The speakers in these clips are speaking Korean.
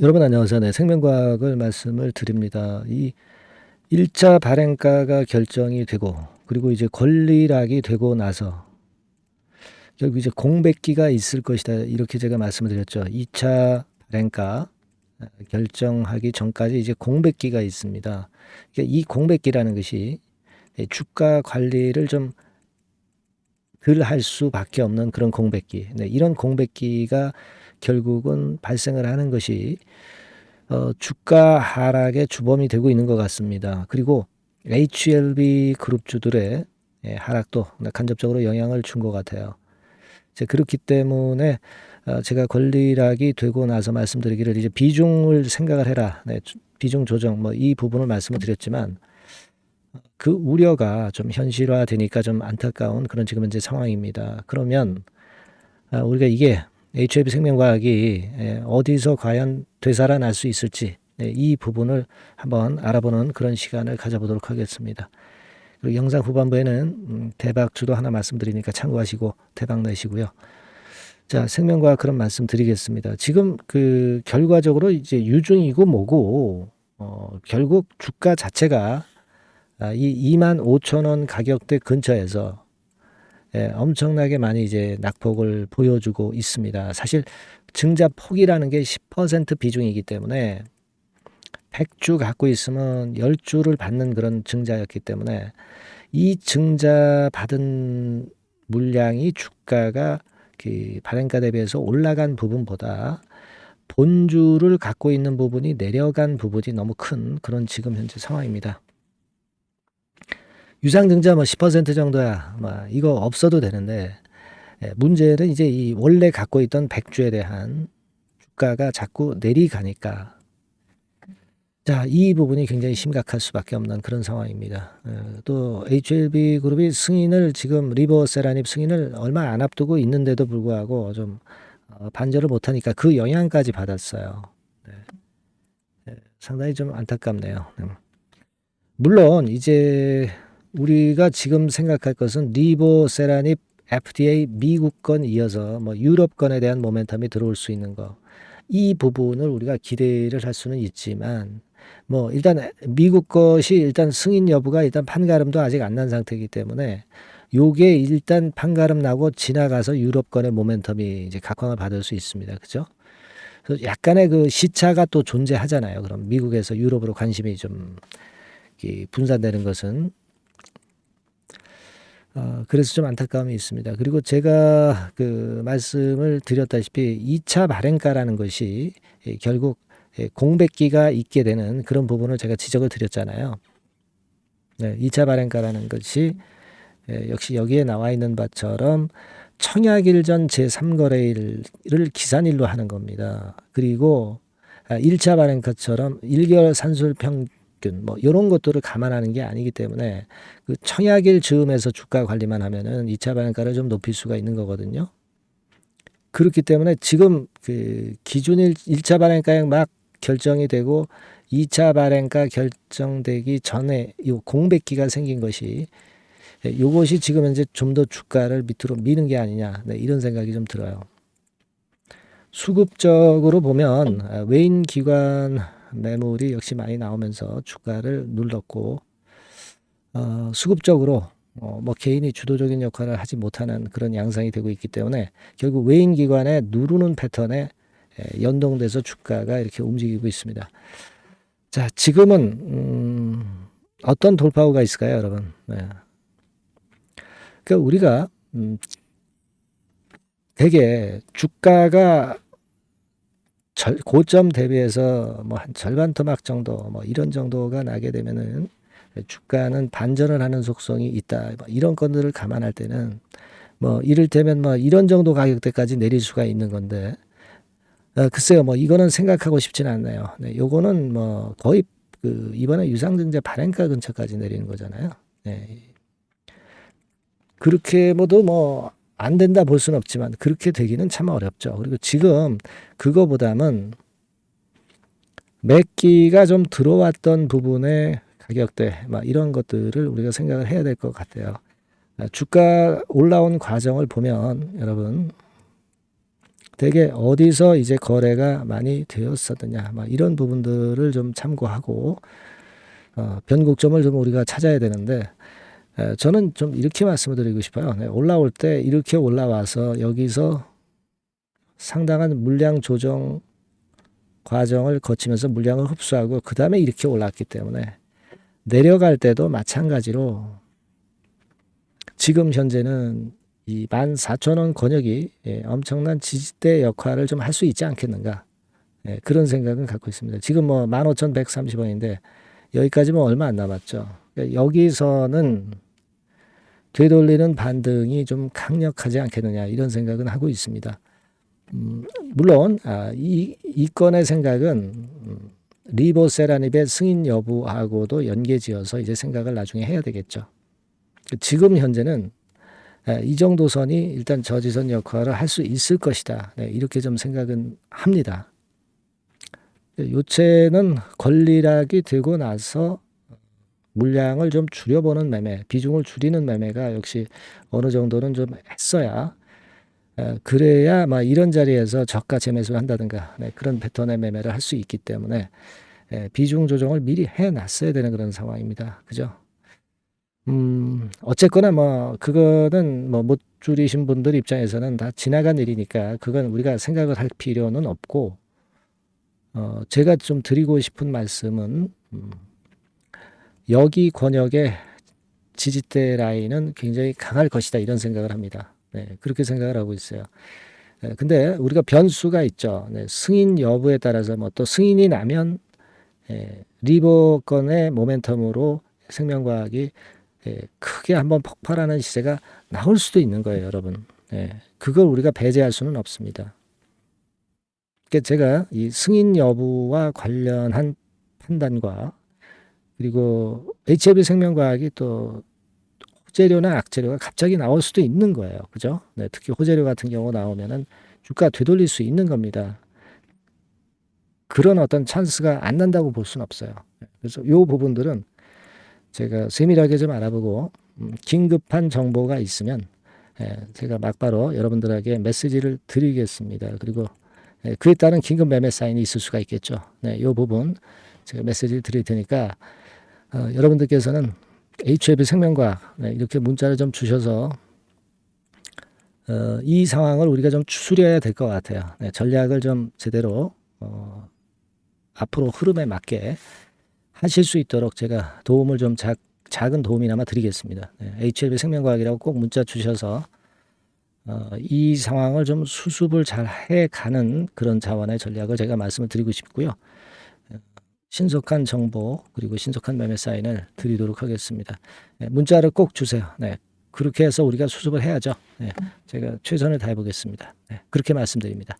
여러분 안녕하세요. 네, 생명과학을 말씀을 드립니다. 이 1차 발행가가 결정이 되고 그리고 이제 권리락이 되고 나서 결국 이제 공백기가 있을 것이다. 이렇게 제가 말씀을 드렸죠. 2차 발행가 결정하기 전까지 이제 공백기가 있습니다. 그러니까 이 공백기라는 것이 주가 관리를 좀 덜 할 수밖에 없는 그런 공백기. 네, 이런 공백기가 결국은 발생을 하는 것이 주가 하락의 주범이 되고 있는 것 같습니다. 그리고 HLB 그룹주들의 하락도 간접적으로 영향을 준 것 같아요. 그렇기 때문에 제가 권리락이 되고 나서 말씀드리기를 이제 비중을 생각을 해라. 네, 비중 조정 뭐 이 부분을 말씀을 드렸지만 그 우려가 좀 현실화되니까 좀 안타까운 그런 지금 현재 상황입니다. 그러면 우리가 이게 HLB 생명과학이 어디서 과연 되살아날 수 있을지 이 부분을 한번 알아보는 그런 시간을 가져보도록 하겠습니다. 그리고 영상 후반부에는 대박주도 하나 말씀드리니까 참고하시고 대박 내시고요. 자, 생명과학 그런 말씀 드리겠습니다. 지금 그 결과적으로 이제 유중이고 뭐고 결국 주가 자체가 이 25,000원 가격대 근처에서 엄청나게 많이 이제 낙폭을 보여주고 있습니다. 사실 증자 폭이라는 게 10% 비중이기 때문에 100주 갖고 있으면 10주를 받는 그런 증자였기 때문에 이 증자 받은 물량이 주가가 그 발행가 대비해서 올라간 부분보다 본주를 갖고 있는 부분이 내려간 부분이 너무 큰 그런 지금 현재 상황입니다. 유상증자 뭐 10% 정도야 뭐 이거 없어도 되는데 문제는 이제 이 원래 갖고 있던 100주에 대한 주가가 자꾸 내리가니까 자, 이 부분이 굉장히 심각할 수밖에 없는 그런 상황입니다. 또 HLB 그룹이 승인을 지금 리버세라닙 승인을 얼마 안 앞두고 있는데도 불구하고 좀 반절을 못하니까 그 영향까지 받았어요. 상당히 좀 안타깝네요. 물론 이제 우리가 지금 생각할 것은 리버세라닙 FDA 미국권 이어서 뭐 유럽권에 대한 모멘텀이 들어올 수 있는 거. 이 부분을 우리가 기대를 할 수는 있지만 뭐 일단 미국 것이 일단 승인 여부가 일단 판가름도 아직 안 난 상태이기 때문에 요게 일단 판가름 나고 지나가서 유럽권의 모멘텀이 이제 각광을 받을 수 있습니다. 그죠? 그래서 약간의 그 시차가 또 존재하잖아요. 그럼 미국에서 유럽으로 관심이 좀 분산되는 것은 그래서 좀 안타까움이 있습니다. 그리고 제가 그 말씀을 드렸다시피 2차 발행가라는 것이 결국 공백기가 있게 되는 그런 부분을 제가 지적을 드렸잖아요. 네, 2차 발행가라는 것이 역시 여기에 나와 있는 바처럼 청약일전 제3거래일을 기산일로 하는 겁니다. 그리고 1차 발행가처럼 1개월 산술 평균 뭐 이런 것들을 감안하는 게 아니기 때문에 그 청약일 즈음에서 주가 관리만 하면은 2차 발행가를 좀 높일 수가 있는 거거든요. 그렇기 때문에 지금 그 기준일 1차 발행가액 막 결정이 되고 2차 발행가 결정되기 전에 이 공백기가 생긴 것이 요것이 지금 현재 좀 더 주가를 밑으로 미는 게 아니냐 이런 생각이 좀 들어요. 수급적으로 보면 외인 기관 매물이 역시 많이 나오면서 주가를 눌렀고 수급적으로 뭐 개인이 주도적인 역할을 하지 못하는 그런 양상이 되고 있기 때문에 결국 외인 기관의 누르는 패턴에 연동돼서 주가가 이렇게 움직이고 있습니다. 자, 지금은 어떤 돌파구가 있을까요, 여러분? 네. 그러니까 우리가 되게 주가가 고점 대비해서 뭐 한 절반 토막 정도 뭐 이런 정도가 나게 되면은 주가는 반전을 하는 속성이 있다. 뭐 이런 건들을 감안할 때는 뭐 이를테면 뭐 이런 정도 가격대까지 내릴 수가 있는 건데 글쎄요 뭐 이거는 생각하고 싶지는 않네요. 네, 요거는 뭐 거의 그 이번에 유상증자 발행가 근처까지 내리는 거잖아요. 네. 그렇게 뭐도 뭐 안 된다 볼 수는 없지만 그렇게 되기는 참 어렵죠. 그리고 지금 그거보다는 매기가 좀 들어왔던 부분의 가격대 막 이런 것들을 우리가 생각을 해야 될 것 같아요. 주가 올라온 과정을 보면 여러분 대개 어디서 이제 거래가 많이 되었었느냐, 막 이런 부분들을 좀 참고하고 변곡점을 좀 우리가 찾아야 되는데, 저는 좀 이렇게 말씀을 드리고 싶어요. 네, 올라올 때 이렇게 올라와서 여기서 상당한 물량 조정 과정을 거치면서 물량을 흡수하고 그 다음에 이렇게 올랐기 때문에 내려갈 때도 마찬가지로 지금 현재는 이 14,000원 권역이 엄청난 지지대 역할을 좀 할 수 있지 않겠는가, 그런 생각은 갖고 있습니다. 지금 뭐 15,130원인데 여기까지 뭐 얼마 안 남았죠. 그러니까 여기서는 되돌리는 반등이 좀 강력하지 않겠느냐, 이런 생각은 하고 있습니다. 물론 이 건의 생각은 리보세라닙의 승인 여부하고도 연계지어서 이제 생각을 나중에 해야 되겠죠. 지금 현재는 이 정도 선이 일단 저지선 역할을 할 수 있을 것이다, 이렇게 좀 생각은 합니다. 요체는 권리락이 되고 나서 물량을 좀 줄여보는 매매, 비중을 줄이는 매매가 역시 어느 정도는 좀 했어야, 그래야 막 이런 자리에서 저가 재매수를 한다든가 그런 패턴의 매매를 할 수 있기 때문에 비중 조정을 미리 해놨어야 되는 그런 상황입니다. 그죠? 어쨌거나 뭐 그거는 뭐 못 줄이신 분들 입장에서는 다 지나간 일이니까 그건 우리가 생각을 할 필요는 없고, 제가 좀 드리고 싶은 말씀은 여기 권역의 지지대 라인은 굉장히 강할 것이다, 이런 생각을 합니다. 그렇게 생각을 하고 있어요. 근데 우리가 변수가 있죠. 승인 여부에 따라서 뭐 또 승인이 나면 리버 건의 모멘텀으로 생명과학이 크게 한번 폭발하는 시세가 나올 수도 있는 거예요, 여러분. 그걸 우리가 배제할 수는 없습니다. 그러니까 제가 이 승인 여부와 관련한 판단과 그리고 HLB 생명과학이 또 호재료나 악재료가 갑자기 나올 수도 있는 거예요. 그죠? 특히 호재료 같은 경우 나오면은 주가 되돌릴 수 있는 겁니다. 그런 어떤 찬스가 안 난다고 볼 수는 없어요. 그래서 이 부분들은 제가 세밀하게 좀 알아보고 긴급한 정보가 있으면 제가 막바로 여러분들에게 메시지를 드리겠습니다. 그리고 그에 따른 긴급 매매 사인이 있을 수가 있겠죠. 이 부분 제가 메시지를 드릴 테니까 여러분들께서는 HLB 생명과학 이렇게 문자를 좀 주셔서 이 상황을 우리가 좀 추스려야 될 것 같아요. 전략을 좀 제대로 앞으로 흐름에 맞게 하실 수 있도록 제가 도움을 좀 작은 도움이나마 드리겠습니다. HLB 생명과학이라고 꼭 문자 주셔서 이 상황을 좀 수습을 잘 해가는 그런 자원의 전략을 제가 말씀을 드리고 싶고요. 신속한 정보 그리고 신속한 매매 사인을 드리도록 하겠습니다. 문자를 꼭 주세요. 그렇게 해서 우리가 수습을 해야죠. 제가 최선을 다해 보겠습니다. 그렇게 말씀드립니다.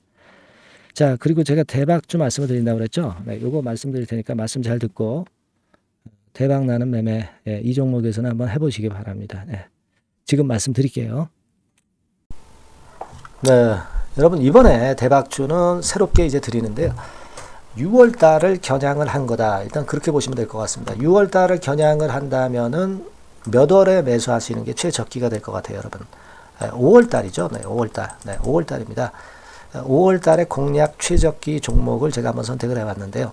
자, 그리고 제가 대박주 말씀을 드린다고 그랬죠. 요거 말씀드릴 테니까 말씀 잘 듣고 대박 나는 매매 이 종목에서는 한번 해보시기 바랍니다. 지금 말씀드릴게요. 여러분 이번에 대박주는 새롭게 이제 드리는데요. 6월 달을 겨냥을 한 거다. 일단 그렇게 보시면 될 것 같습니다. 6월 달을 겨냥을 한다면은 몇 월에 매수하시는 게 최적기가 될 것 같아요, 여러분. 5월 달이죠. 5월 달. 5월 달입니다. 5월 달에 공략 최적기 종목을 제가 한번 선택을 해봤는데요.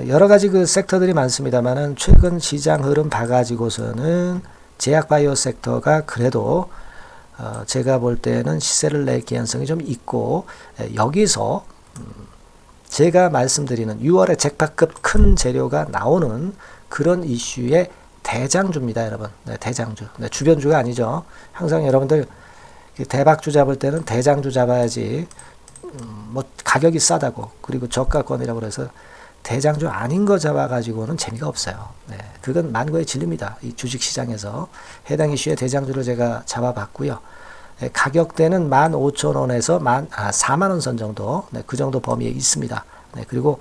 여러 가지 그 섹터들이 많습니다만은 최근 시장 흐름 봐가지고서는 제약바이오 섹터가 그래도 제가 볼 때는 시세를 낼 개연성이 좀 있고, 여기서 제가 말씀드리는 6월에 잭팟급 큰 재료가 나오는 그런 이슈의 대장주입니다, 여러분. 대장주. 주변주가 아니죠. 항상 여러분들 대박주 잡을 때는 대장주 잡아야지, 뭐 가격이 싸다고 그리고 저가권이라고 그래서 대장주 아닌 거 잡아가지고는 재미가 없어요. 그건 만고의 진리입니다. 이 주식시장에서 해당 이슈의 대장주를 제가 잡아봤고요. 가격대는 15,000원에서 40,000원 선 정도, 그 정도 범위에 있습니다. 그리고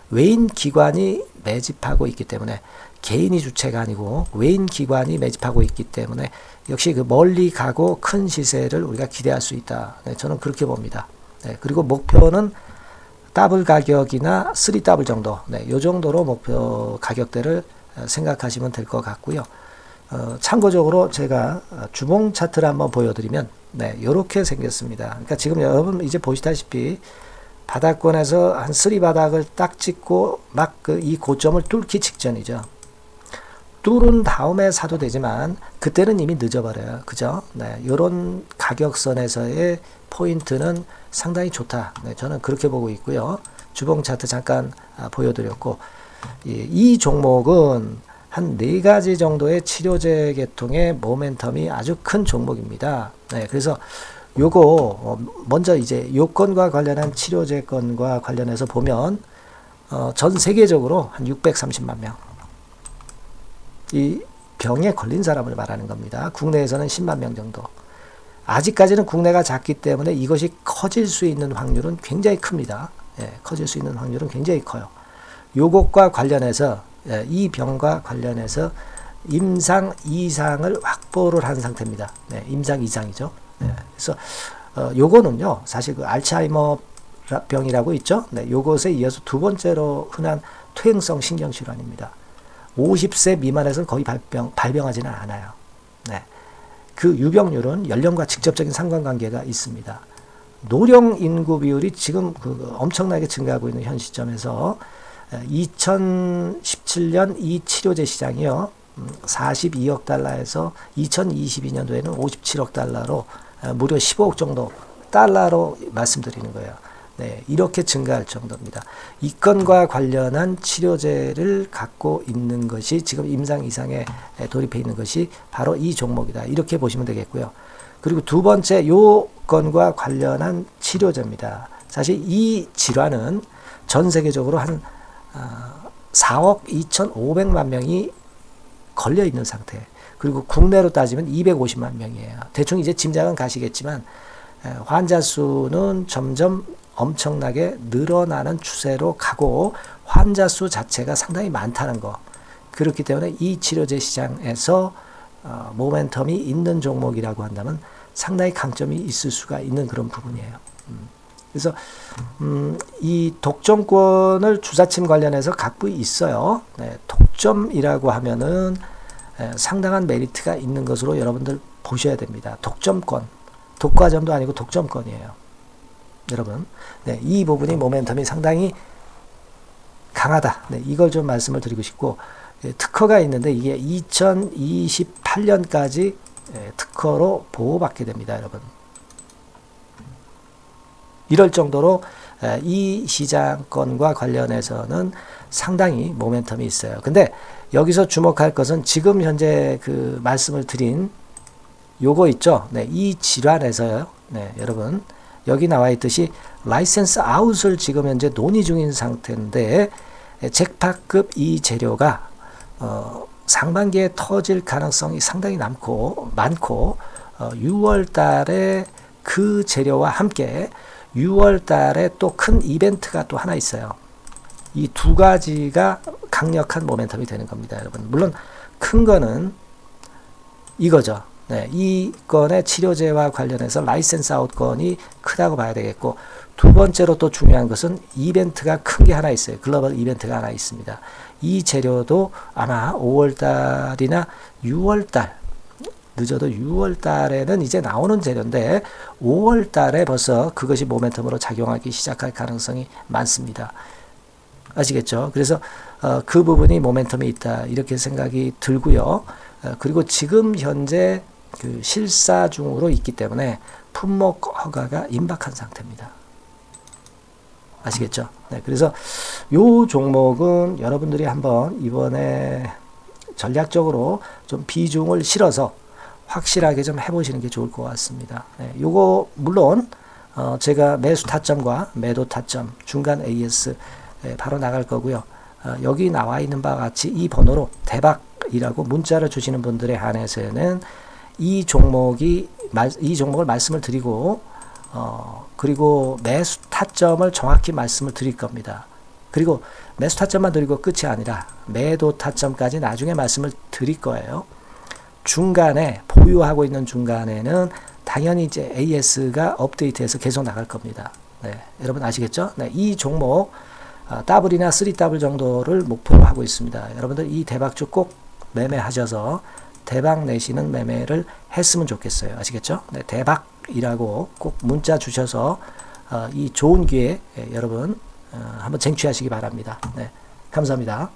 외인 기관이 매집하고 있기 때문에 개인이 주체가 아니고 외인 기관이 매집하고 있기 때문에 역시 그 멀리 가고 큰 시세를 우리가 기대할 수 있다. 저는 그렇게 봅니다. 그리고 목표는 더블 가격이나 3더블 정도, 요 정도로 목표 가격대를 생각하시면 될 것 같고요. 참고적으로 제가 주봉 차트를 한번 보여드리면 이렇게 생겼습니다. 그러니까 지금 여러분 이제 보시다시피 바닥권에서 한 3 바닥을 딱 찍고 막 이 고점을 뚫기 직전이죠. 뚫은 다음에 사도 되지만 그때는 이미 늦어버려요. 그죠? 이런 가격선에서의 포인트는 상당히 좋다. 저는 그렇게 보고 있고요. 주봉 차트 잠깐 보여드렸고, 이 종목은 한 4가지 정도의 치료제 계통의 모멘텀이 아주 큰 종목입니다. 그래서 요거 먼저 이제 요건과 관련한 치료제 건과 관련해서 보면 전 세계적으로 한 630만 명 이 병에 걸린 사람을 말하는 겁니다. 국내에서는 10만 명 정도. 아직까지는 국내가 작기 때문에 이것이 커질 수 있는 확률은 굉장히 큽니다. 커질 수 있는 확률은 굉장히 커요. 요것과 관련해서 이 병과 관련해서 임상 이상을 확보를 한 상태입니다. 임상 이상이죠. 그래서 요거는요, 사실 그 알츠하이머 병이라고 있죠. 요것에 이어서 두 번째로 흔한 퇴행성 신경질환입니다. 50세 미만에서는 거의 발병하지는 않아요. 그 유병률은 연령과 직접적인 상관관계가 있습니다. 노령 인구 비율이 지금 엄청나게 증가하고 있는 현 시점에서 2017년 이 치료제 시장이요, 42억 달러에서 2022년도에는 57억 달러로 무려 15억 정도 달러로 말씀드리는 거예요. 이렇게 증가할 정도입니다. 이 건과 관련한 치료제를 갖고 있는 것이 지금 임상 이상에 돌입해 있는 것이 바로 이 종목이다. 이렇게 보시면 되겠고요. 그리고 두 번째 요 건과 관련한 치료제입니다. 사실 이 질환은 전 세계적으로 한 4억 2,500만 명이 걸려 있는 상태. 그리고 국내로 따지면 250만 명이에요. 대충 이제 짐작은 가시겠지만 환자 수는 점점 엄청나게 늘어나는 추세로 가고 환자 수 자체가 상당히 많다는 거. 그렇기 때문에 이 치료제 시장에서 모멘텀이 있는 종목이라고 한다면 상당히 강점이 있을 수가 있는 그런 부분이에요. 그래서 이 독점권을 주사침 관련해서 갖고 있어요. 독점이라고 하면은 상당한 메리트가 있는 것으로 여러분들 보셔야 됩니다. 독점권, 독과점도 아니고 독점권이에요. 여러분, 이 부분이 모멘텀이 상당히 강하다. 이걸 좀 말씀을 드리고 싶고, 특허가 있는데 이게 2028년까지 특허로 보호받게 됩니다, 여러분. 이럴 정도로 이 시장권과 관련해서는 상당히 모멘텀이 있어요. 근데 여기서 주목할 것은 지금 현재 그 말씀을 드린 요거 있죠. 이 질환에서요. 여러분. 여기 나와 있듯이 라이센스 아웃을 지금 현재 논의 중인 상태인데 잭팟급 이 재료가 상반기에 터질 가능성이 상당히 많고 6월 달에 그 재료와 함께 6월 달에 또 큰 이벤트가 또 하나 있어요. 이 두 가지가 강력한 모멘텀이 되는 겁니다, 여러분. 물론 큰 거는 이거죠. 이 건의 치료제와 관련해서 라이센스 아웃 건이 크다고 봐야 되겠고, 두 번째로 또 중요한 것은 이벤트가 큰 게 하나 있어요. 글로벌 이벤트가 하나 있습니다. 이 재료도 아마 5월달이나 6월달, 늦어도 6월달에는 이제 나오는 재료인데 5월달에 벌써 그것이 모멘텀으로 작용하기 시작할 가능성이 많습니다. 아시겠죠? 그래서 그 부분이 모멘텀이 있다, 이렇게 생각이 들고요. 그리고 지금 현재 그 실사 중으로 있기 때문에 품목 허가가 임박한 상태입니다. 아시겠죠? 그래서 요 종목은 여러분들이 한번 이번에 전략적으로 좀 비중을 실어서 확실하게 좀 해보시는 게 좋을 것 같습니다. 요거 물론 제가 매수 타점과 매도 타점, 중간 AS 바로 나갈 거고요. 여기 나와 있는 바와 같이 이 번호로 대박이라고 문자를 주시는 분들에 한해서는 이 종목을 말씀을 드리고 그리고 매수 타점을 정확히 말씀을 드릴 겁니다. 그리고 매수 타점만 드리고 끝이 아니라 매도 타점까지 나중에 말씀을 드릴 거예요. 중간에 보유하고 있는 중간에는 당연히 이제 AS가 업데이트해서 계속 나갈 겁니다. 여러분 아시겠죠? 이 종목 더블이나 3더블 정도를 목표로 하고 있습니다. 여러분들 이 대박주 꼭 매매하셔서 대박 내시는 매매를 했으면 좋겠어요. 아시겠죠? 네, 대박이라고 꼭 문자 주셔서 이 좋은 기회 여러분 한번 쟁취하시기 바랍니다. 네, 감사합니다.